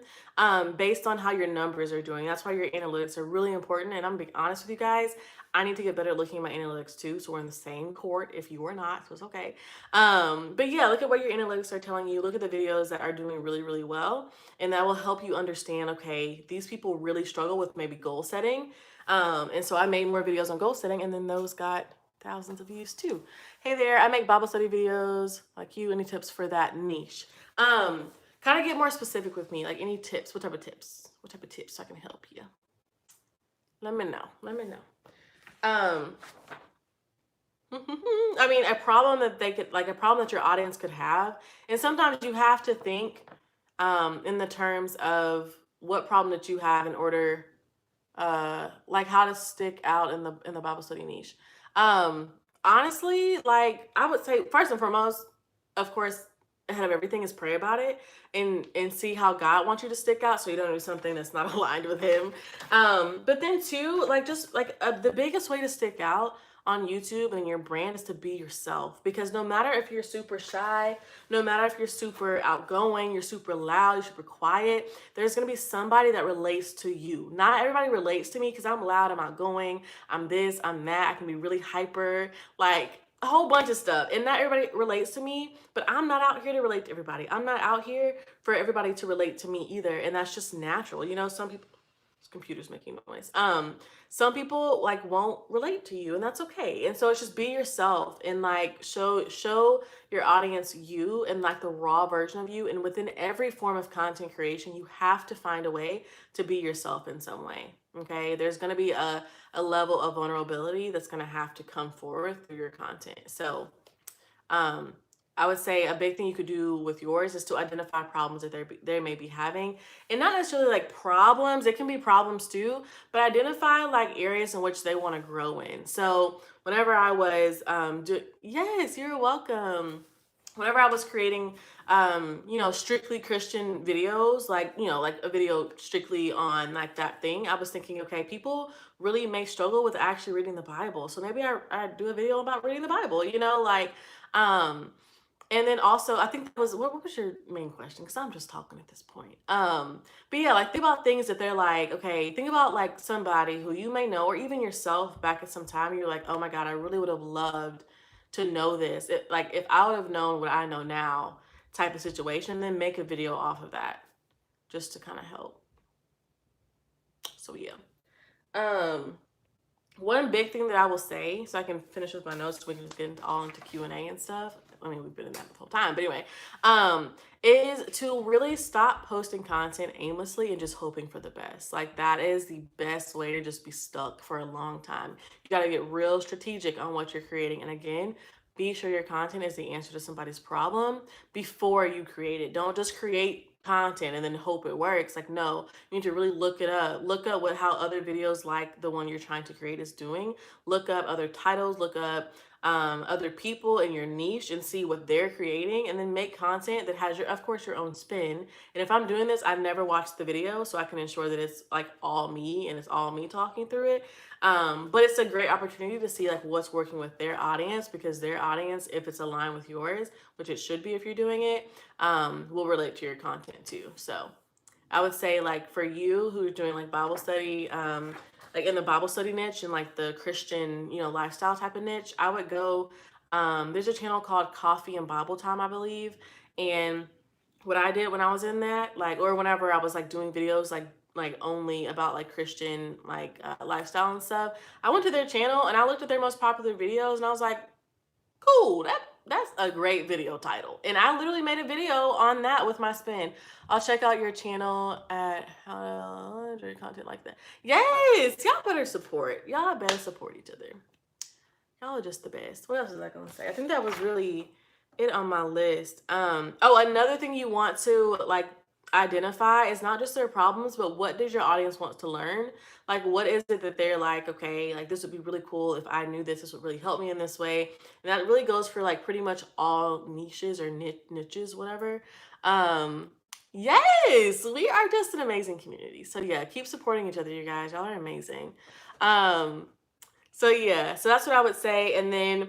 [SPEAKER 1] based on how your numbers are doing. That's why your analytics are really important. And I'm being honest with you guys, I need to get better at looking at my analytics too. So we're in the same court if you are not, so it's okay. But yeah, look at what your analytics are telling you. Look at the videos that are doing really, really well. And that will help you understand, okay, these people really struggle with maybe goal setting. And so I made more videos on goal setting, and then those got thousands of views too. Hey there, I make Bible study videos like you. Any tips for that niche? Kind of get more specific with me, like any tips. What type of tips? What type of tips so I can help you? Let me know. I mean, a problem that your audience could have, and sometimes you have to think in the terms of what problem that you have in order, like how to stick out in the Bible study niche. Honestly, like I would say, first and foremost, of course, ahead of everything is pray about it and see how God wants you to stick out, so you don't do something that's not aligned with Him. But then two, like just like the biggest way to stick out on YouTube and your brand is to be yourself, because no matter if you're super shy, no matter if you're super outgoing, you're super loud, you're super quiet, there's going to be somebody that relates to you. Not everybody relates to me because I'm loud, I'm outgoing, I'm this, I'm that, I can be really hyper, like a whole bunch of stuff, and not everybody relates to me, but I'm not out here to relate to everybody. I'm not out here for everybody to relate to me either, and that's just natural. Some people, this computer's making noise. Some people like won't relate to you, and that's okay. And so it's just be yourself and like show your audience you and like the raw version of you. And within every form of content creation, you have to find a way to be yourself in some way. Okay, there's going to be a level of vulnerability that's going to have to come forward through your content. So I would say a big thing you could do with yours is to identify problems that they may be having, and not necessarily like problems. It can be problems too, but identify like areas in which they want to grow in. So whenever I was yes, you're welcome. Whenever I was creating strictly Christian videos, like like a video strictly on like that thing, I was thinking, okay, people really may struggle with actually reading the Bible, so maybe I do a video about reading the Bible, and then also, I think that was what was your main question? Because I'm just talking at this point. But yeah, like think about things that they're like, okay, think about like somebody who you may know, or even yourself back at some time. You're like, oh my God, I really would have loved to know this. Like if I would have known what I know now, type of situation, then make a video off of that, just to kind of help. So yeah. One big thing that I will say, so I can finish with my notes, so we can get all into Q&A and stuff. I mean, we've been in that the whole time, but anyway, is to really stop posting content aimlessly and just hoping for the best. Like that is the best way to just be stuck for a long time. You got to get real strategic on what you're creating. And again, be sure your content is the answer to somebody's problem before you create it. Don't just create content and then hope it works. Like, no, you need to really look it up. Look up what how other videos like the one you're trying to create is doing. Look up other titles, look up other people in your niche and see what they're creating, and then make content that has your, of course, your own spin. And if I'm doing this, I've never watched the video, so I can ensure that it's like all me and it's all me talking through it. But it's a great opportunity to see like what's working with their audience, because their audience, if it's aligned with yours, which it should be if you're doing it, will relate to your content too. So I would say, like, for you who's doing like Bible study, like in the Bible study niche and like the Christian, lifestyle type of niche, I would go. There's a channel called Coffee and Bible Time, I believe, and what I did when I was in that, like, or whenever I was like doing videos like only about like Christian lifestyle and stuff, I went to their channel and I looked at their most popular videos and I was like, cool, that's a great video title. And I literally made a video on that with my spin. I'll check out your channel at how to content like that. Yes, y'all better support. Y'all better support each other. Y'all are just the best. What else was I gonna say? I think that was really it on my list. Another thing you want to like identify is not just their problems, but what does your audience want to learn? Like, what is it that they're like, okay, like this would be really cool if I knew this. This would really help me in this way. And that really goes for like pretty much all niches or niches, whatever. Yes, we are just an amazing community. So yeah, keep supporting each other, you guys. Y'all are amazing. So yeah, so that's what I would say. And then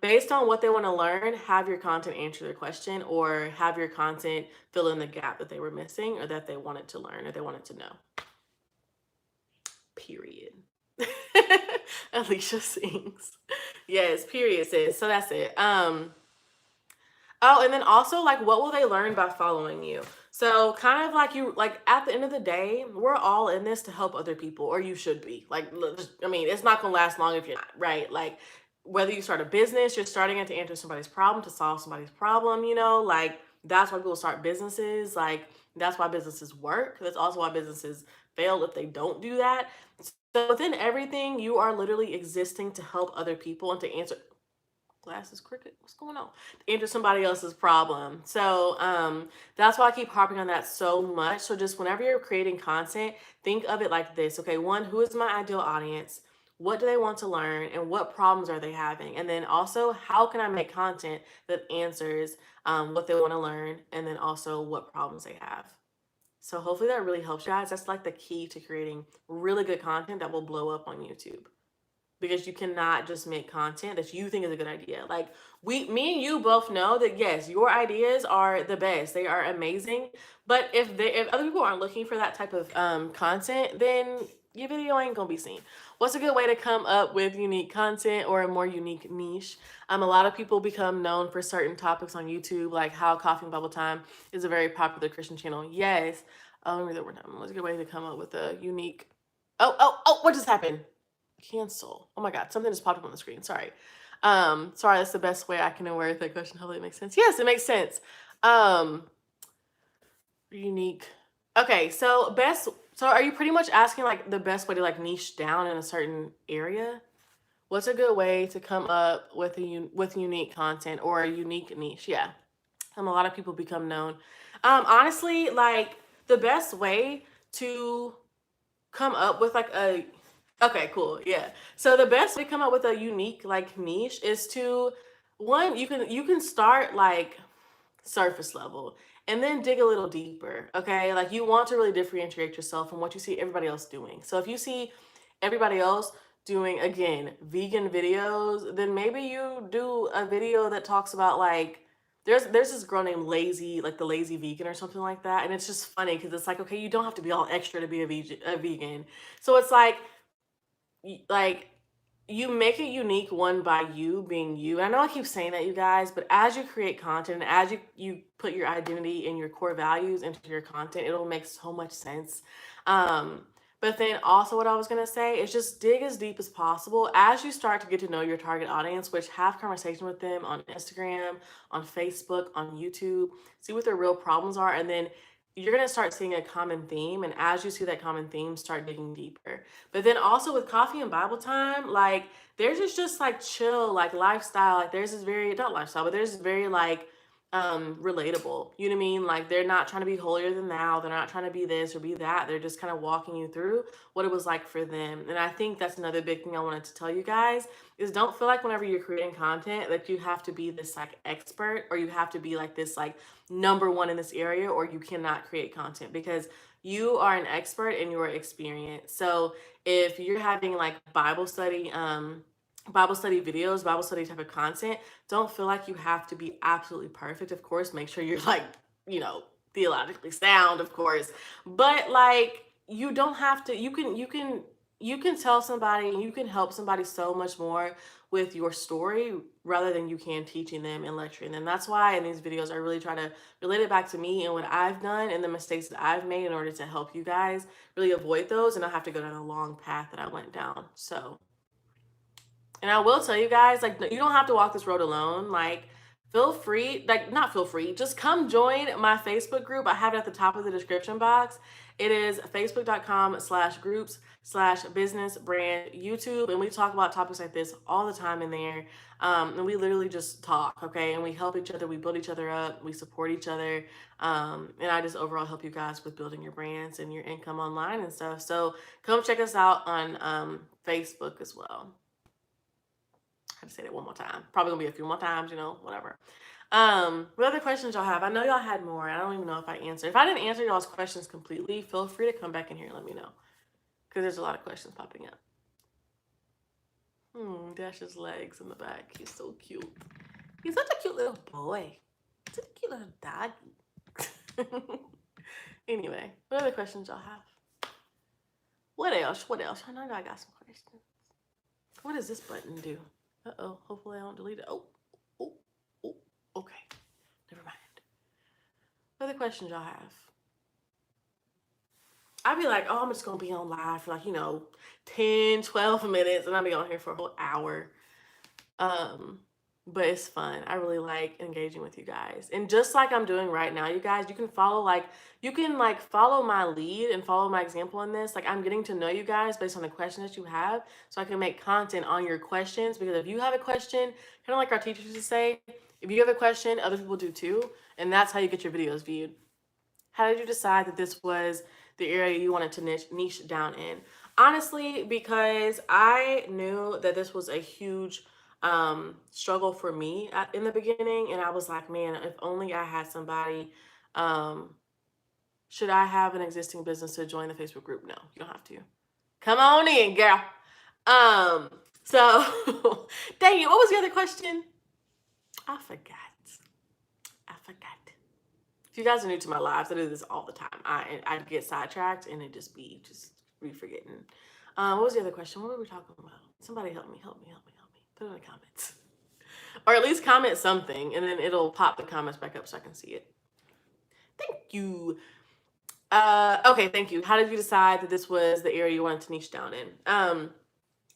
[SPEAKER 1] based on what they want to learn, have your content answer their question, or have your content fill in the gap that they were missing or that they wanted to learn or they wanted to know. Period. Alicia sings. Yes, period, sis. So that's it. Oh, and then also, like, what will they learn by following you? So, kind of like you, like, at the end of the day, we're all in this to help other people, or you should be. Like, I mean, it's not going to last long if you're not, right? Like, whether you start a business, you're starting it to answer somebody's problem, to solve somebody's problem, like, that's why people start businesses. Like, that's why businesses work. That's also why businesses fail if they don't do that. So, within everything, you are literally existing to help other people and to answer glasses crooked, what's going on, into somebody else's problem. So that's why I keep harping on that so much. So just whenever you're creating content, think of it like this. Okay, one, who is my ideal audience? What do they want to learn, and what problems are they having? And then also, how can I make content that answers what they want to learn, and then also what problems they have? So hopefully that really helps you guys. That's like the key to creating really good content that will blow up on YouTube, because you cannot just make content that you think is a good idea. Like, me and you both know that yes, your ideas are the best. They are amazing. But if other people aren't looking for that type of content, then your video ain't gonna be seen. What's a good way to come up with unique content or a more unique niche? A lot of people become known for certain topics on YouTube, like how Coffee and Bubble Time is a very popular Christian channel. Yes. Let me read that one time. What's a good way to come up with a unique? Oh! What just happened? Cancel. Oh my god, something just popped up on the screen. Sorry. Sorry, that's the best way I can aware that question. Hopefully it makes sense. Yes, it makes sense. Unique. Okay, so are you pretty much asking like the best way to like niche down in a certain area? What's a good way to come up with with unique content or a unique niche? Yeah. A lot of people become known. Honestly, like the best way to come up with like a okay, cool. Yeah. So the best way to come up with a unique like niche is to one, you can start like surface level and then dig a little deeper. Okay. Like you want to really differentiate yourself from what you see everybody else doing. So if you see everybody else doing again vegan videos, then maybe you do a video that talks about like there's this girl named Lazy, like the Lazy Vegan or something like that. And it's just funny because it's like, okay, you don't have to be all extra to be a vegan. So it's like you make it unique one by you being you. And I know I keep saying that, you guys, but as you create content, as you put your identity and your core values into your content, it'll make so much sense. But then also what I was going to say is just dig as deep as possible as you start to get to know your target audience, which have conversation with them on Instagram, on Facebook, on YouTube, see what their real problems are. And then you're going to start seeing a common theme. And as you see that common theme, start digging deeper. But then also with coffee and Bible time, like theirs is just like chill, like lifestyle. Like theirs is very, not lifestyle, but theirs is very like relatable. You know what I mean? Like they're not trying to be holier than thou. They're not trying to be this or be that. They're just kind of walking you through what it was like for them. And I think that's another big thing I wanted to tell you guys is don't feel like whenever you're creating content that you have to be this like expert or you have to be like this like number one in this area or you cannot create content because you are an expert in your experience. So if you're having like Bible study videos, Bible study type of content, don't feel like you have to be absolutely perfect. Of course, make sure you're like, theologically sound, of course. But like you don't have to you can tell somebody and you can help somebody so much more with your story rather than you can teaching them and lecturing them. That's why in these videos I really try to relate it back to me and what I've done and the mistakes that I've made in order to help you guys really avoid those and not have to go down a long path that I went down. So and I will tell you guys, like, you don't have to walk this road alone. Like, feel free, like, not feel free, just come join my Facebook group. I have it at the top of the description box. It is facebook.com/groups/business brand YouTube. And we talk about topics like this all the time in there. And we literally just talk, okay? And we help each other, we build each other up, we support each other. And I just overall help you guys with building your brands and your income online and stuff. So come check us out on Facebook as well. I had to say that one more time. Probably gonna be a few more times, whatever. What other questions y'all have? I know y'all had more. I don't even know if I answered. If I didn't answer y'all's questions completely, feel free to come back in here and let me know. Because there's a lot of questions popping up. Dash's legs in the back. He's so cute. He's such a cute little boy. Such a cute little doggy. Anyway, what other questions y'all have? What else? I know I got some questions. What does this button do? Uh-oh, hopefully I don't delete it. Oh, okay. Never mind. What other questions y'all have? I'd be like, I'm just going to be on live for like, 10, 12 minutes, and I'll be on here for a whole hour. But it's fun. I really like engaging with you guys. And just like I'm doing right now, you guys, you can follow follow my lead and follow my example in this. Like I'm getting to know you guys based on the questions that you have so I can make content on your questions because if you have a question, kind of like our teachers used to say, if you have a question, other people do too. And that's how you get your videos viewed. How did you decide that this was the area you wanted to niche down in? Honestly, because I knew that this was a huge struggle for me in the beginning. And I was like, man, if only I had somebody, should I have an existing business to join the Facebook group? No, you don't have to. Come on in, girl. So dang it, what was the other question? I forgot. If you guys are new to my lives, I do this all the time. I get sidetracked and it just be forgetting. What was the other question? What were we talking about? Somebody help me. Put it in the comments. Or at least comment something and then it'll pop the comments back up so I can see it. Thank you. Okay, thank you. How did you decide that this was the area you wanted to niche down in?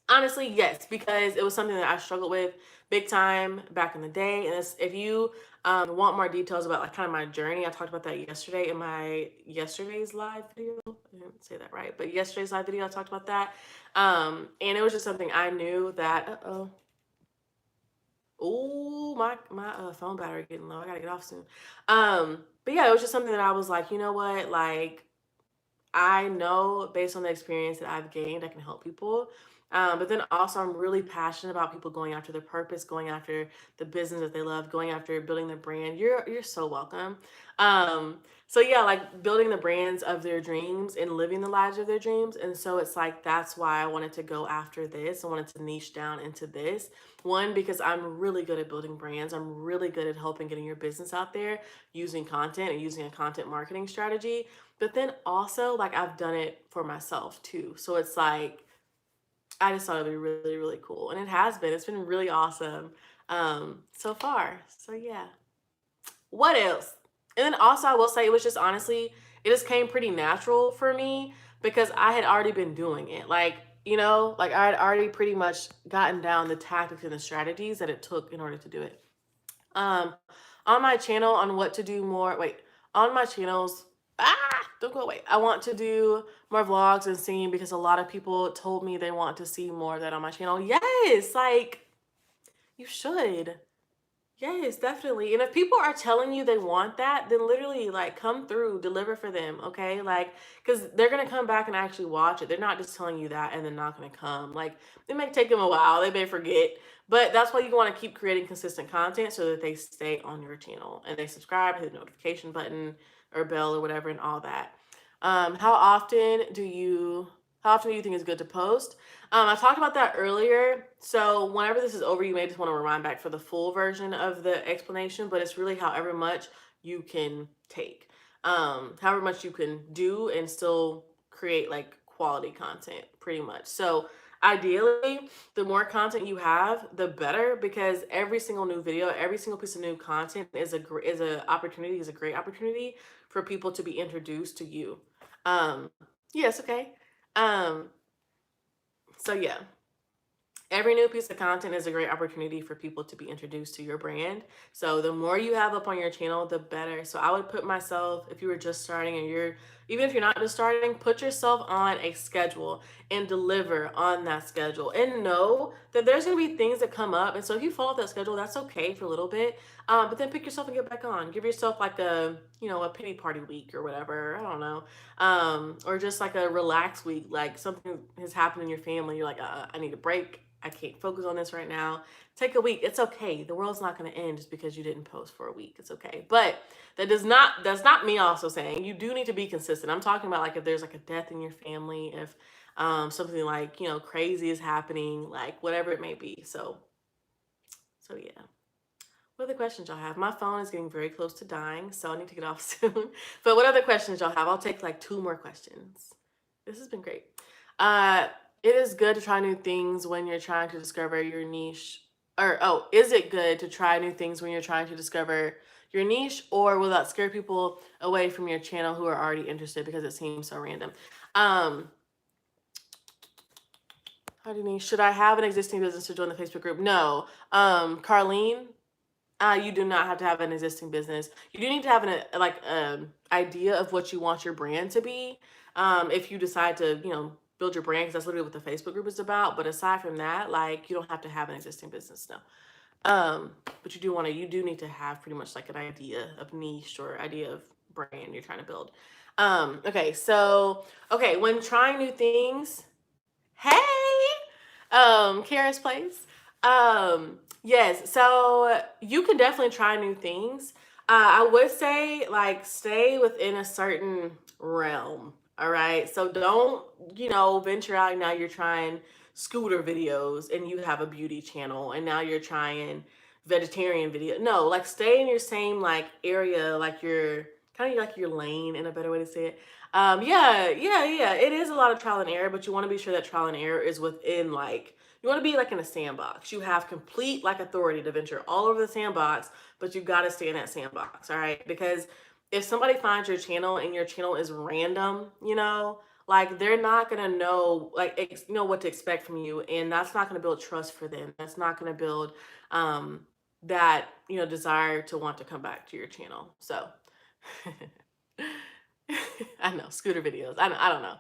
[SPEAKER 1] Honestly, yes, because it was something that I struggled with big time back in the day. And if you want more details about like kind of my journey, I talked about that yesterday in my yesterday's live video. I didn't say that right, but yesterday's live video I talked about that. And it was just something I knew that. My phone battery getting low. I gotta get off soon. But yeah, it was just something that I was like, you know what, like I know based on the experience that I've gained, I can help people. But then also, I'm really passionate about people going after their purpose, going after the business that they love, going after building their brand. You're so welcome. So yeah, like building the brands of their dreams and living the lives of their dreams. And so it's like that's why I wanted to go after this. I wanted to niche down into this. One, because I'm really good at building brands. I'm really good at helping getting your business out there using content and using a content marketing strategy. But then also, like I've done it for myself too. So it's like I just thought it'd be really, really cool. And it has been. It's been really awesome so far. So yeah. What else? And then also I will say it was just honestly, it just came pretty natural for me because I had already been doing it. Like, you know, like I had already pretty much gotten down the tactics and the strategies that it took in order to do it. Um, on my channel on what to do more. Wait, on my channels. Don't go away. I want to do more vlogs and singing because a lot of people told me they want to see more of that on my channel. Yes, like you should. Yes, definitely. And if people are telling you they want that, then literally like come through, deliver for them, okay? Like, because they're gonna come back and actually watch it. They're not just telling you that and then not gonna come. Like, it may take them a while, they may forget, but that's why you want to keep creating consistent content so that they stay on your channel and they subscribe, hit the notification button or bell or whatever, and all that. How often do you? How often do you think is good to post? I talked about that earlier. So whenever this is over, you may just want to rewind back for the full version of the explanation, but it's really however much you can take, however much you can do and still create like quality content pretty much. So ideally, the more content you have, the better, because every single new video, every single piece of new content is a great opportunity for people to be introduced to you. Yes, okay. Um, so yeah, every new piece of content is a great opportunity for people to be introduced to your brand. So the more you have up on your channel, the better. So I would put myself, if you were just starting and even if you're not just starting, put yourself on a schedule and deliver on that schedule and know that there's going to be things that come up. And so if you follow that schedule, that's okay for a little bit. But then pick yourself and get back on. Give yourself like a pity party week or whatever. I don't know. Or just like a relaxed week, like something has happened in your family. You're like, I need a break. I can't focus on this right now. Take a week. It's okay. The world's not going to end just because you didn't post for a week. It's okay. But that's not me also saying you do need to be consistent. I'm talking about like if there's like a death in your family, if something like, crazy is happening, like whatever it may be. So yeah. What other questions y'all have? My phone is getting very close to dying, so I need to get off soon. But what other questions y'all have? I'll take like 2 more questions. This has been great. Uh, it is good to try new things when you're trying to discover your niche. Is it good to try new things when you're trying to discover your niche, or will that scare people away from your channel who are already interested because it seems so random? Should I have an existing business to join the Facebook group? No. Carlene, you do not have to have an existing business. You do need to have an idea of what you want your brand to be. If you decide to, build your brand, because that's literally what the Facebook group is about. But aside from that, like you don't have to have an existing business, no. But you do need to have pretty much like an idea of niche or idea of brand you're trying to build. Okay, when trying new things, hey, Kara's Place. Yes, so you can definitely try new things. I would say like stay within a certain realm. All right. So don't, venture out. Now you're trying scooter videos and you have a beauty channel and now you're trying vegetarian video. No, like stay in your same like area, like your kind of like your lane in a better way to say it. Yeah. It is a lot of trial and error, but you want to be sure that trial and error is within like you want to be like in a sandbox. You have complete like authority to venture all over the sandbox, but you got to stay in that sandbox, all right? Because if somebody finds your channel and your channel is random, like they're not gonna know know what to expect from you, and that's not gonna build trust for them. That's not gonna build that desire to want to come back to your channel. So. I know, scooter videos. I don't know.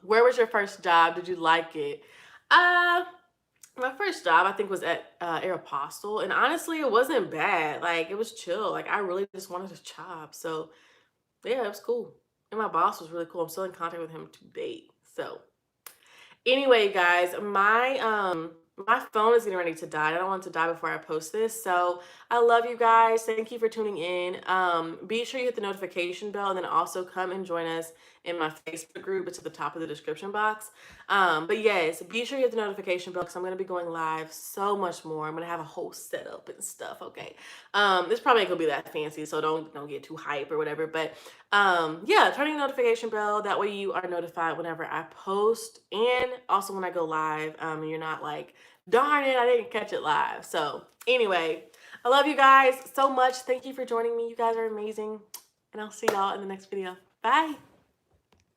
[SPEAKER 1] Where was your first job? Did you like it? My first job I think was at Aeropostale, and honestly, it wasn't bad. Like it was chill. Like I really just wanted a job, so yeah, it was cool. And my boss was really cool. I'm still in contact with him to date. So anyway, guys, my phone is getting ready to die. I don't want it to die before I post this. So I love you guys. Thank you for tuning in. Be sure you hit the notification bell and then also come and join us in my Facebook group. It's at the top of the description box. But yes, be sure you hit the notification bell because I'm going to be going live so much more. I'm going to have a whole setup and stuff. Okay. This probably ain't gonna be that fancy, so don't get too hype or whatever. But yeah, turning the notification bell, that way you are notified whenever I post and also when I go live. You're not like, darn it, I didn't catch it live. So anyway, I love you guys so much. Thank you for joining me. You guys are amazing. And I'll see y'all in the next video. Bye.